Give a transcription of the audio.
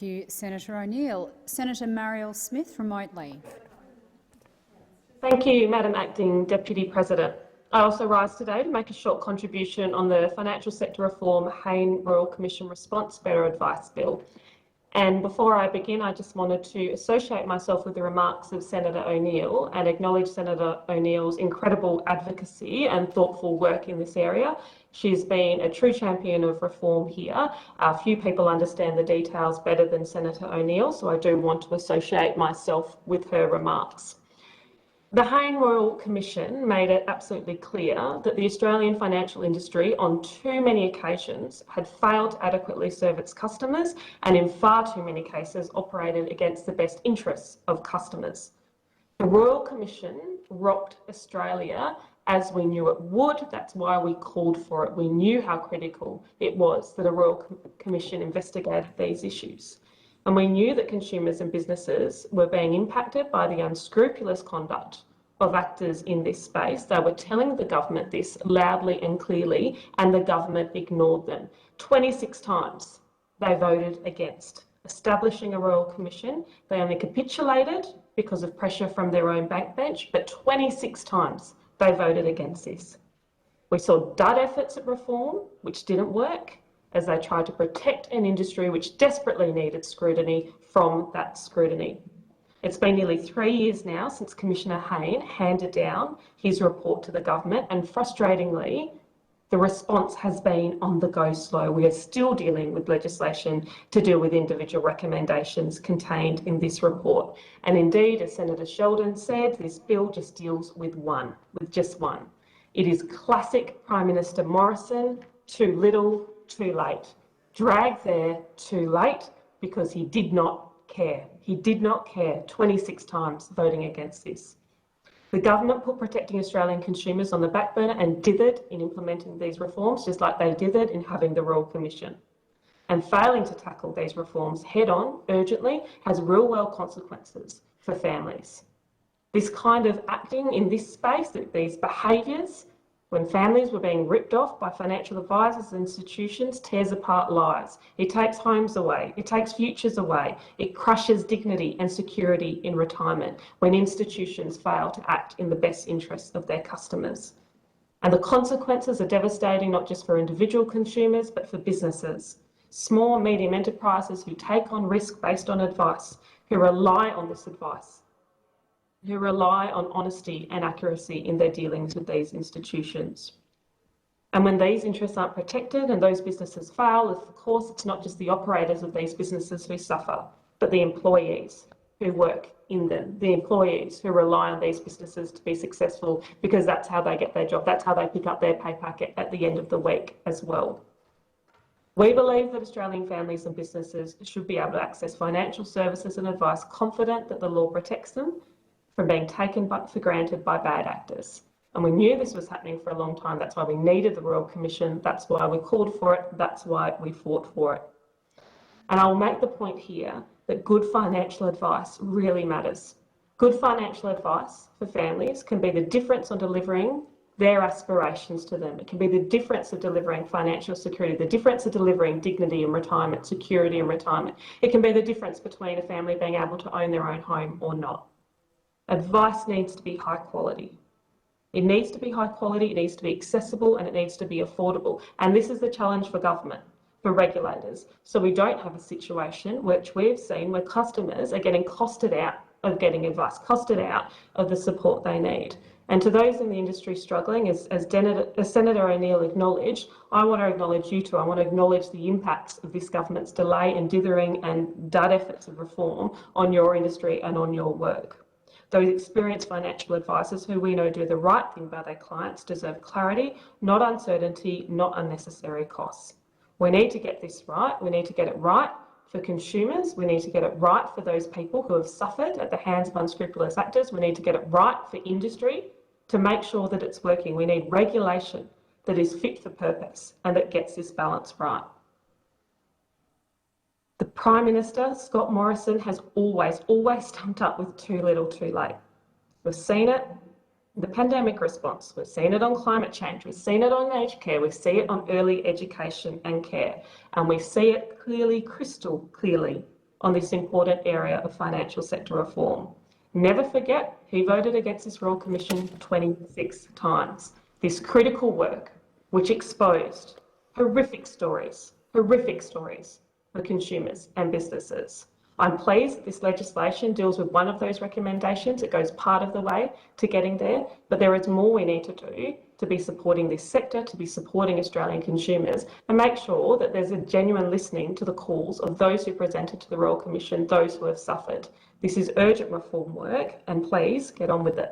Thank you, Senator O'Neill. Senator Marielle Smith, remotely. Thank you, Madam Acting Deputy President. I also rise today to make a short contribution on the Financial Sector Reform Hayne Royal Commission Response Better Advice Bill. And before I begin, I just wanted to associate myself with the remarks of Senator O'Neill and acknowledge Senator O'Neill's incredible advocacy and thoughtful work in this area. She's been a true champion of reform here. Few people understand the details better than Senator O'Neill, so I do want to associate myself with her remarks. The Hayne Royal Commission made it absolutely clear that the Australian financial industry on too many occasions had failed to adequately serve its customers and in far too many cases operated against the best interests of customers. The Royal Commission rocked Australia as we knew it would. That's why we called for it. We knew how critical it was that a Royal Commission investigated these issues. And we knew that consumers and businesses were being impacted by the unscrupulous conduct of actors in this space. They were telling the government this loudly and clearly, and the government ignored them. 26 times they voted against establishing a Royal Commission. They only capitulated because of pressure from their own backbench, but 26 times they voted against this. We saw dud efforts at reform, which didn't work, as they tried to protect an industry which desperately needed scrutiny from that scrutiny. It's been nearly 3 years now since Commissioner Hayne handed down his report to the government, and frustratingly, the response has been on the go slow. We are still dealing with legislation to deal with individual recommendations contained in this report. And indeed, as Senator Sheldon said, this bill just deals with just one. It is classic Prime Minister Morrison, too little, too late. Dragged there too late because he did not care. He did not care 26 times voting against this. The government put protecting Australian consumers on the back burner and dithered in implementing these reforms, just like they dithered in having the Royal Commission. And failing to tackle these reforms head on, urgently, has real world consequences for families. This kind of acting in this space, these behaviours, when families were being ripped off by financial advisors and institutions, tears apart lives. It takes homes away. It takes futures away. It crushes dignity and security in retirement when institutions fail to act in the best interests of their customers. And the consequences are devastating, not just for individual consumers, but for businesses. Small and medium enterprises who take on risk based on advice, who rely on this advice, who rely on honesty and accuracy in their dealings with these institutions. And when these interests aren't protected and those businesses fail, of course, it's not just the operators of these businesses who suffer, but the employees who work in them, the employees who rely on these businesses to be successful because that's how they get their job, that's how they pick up their pay packet at the end of the week as well. We believe that Australian families and businesses should be able to access financial services and advice confident that the law protects them from being taken for granted by bad actors. And we knew this was happening for a long time. That's why we needed the Royal Commission. That's why we called for it. That's why we fought for it. And I'll make the point here that good financial advice really matters. Good financial advice for families can be the difference on delivering their aspirations to them. It can be the difference of delivering financial security, the difference of delivering dignity in retirement, security in retirement. It can be the difference between a family being able to own their own home or not. Advice needs to be high quality. It needs to be high quality, it needs to be accessible, and it needs to be affordable. And this is the challenge for government, for regulators. So we don't have a situation which we've seen where customers are getting costed out of getting advice, costed out of the support they need. And to those in the industry struggling, as Senator O'Neill acknowledged, I want to acknowledge you too. I want to acknowledge the impacts of this government's delay and dithering and dud efforts of reform on your industry and on your work. Those experienced financial advisors who we know do the right thing by their clients deserve clarity, not uncertainty, not unnecessary costs. We need to get this right. We need to get it right for consumers. We need to get it right for those people who have suffered at the hands of unscrupulous actors. We need to get it right for industry to make sure that it's working. We need regulation that is fit for purpose and that gets this balance right. The Prime Minister, Scott Morrison, has always stumped up with too little too late. We've seen it in the pandemic response, we've seen it on climate change, we've seen it on aged care, we see it on early education and care, and we see it clearly, crystal clearly, on this important area of financial sector reform. Never forget he voted against this Royal Commission 26 times. This critical work, which exposed horrific stories for consumers and businesses. I'm pleased that this legislation deals with one of those recommendations. It goes part of the way to getting there, but there is more we need to do to be supporting this sector, to be supporting Australian consumers, and make sure that there's a genuine listening to the calls of those who presented to the Royal Commission, those who have suffered. This is urgent reform work, and please get on with it.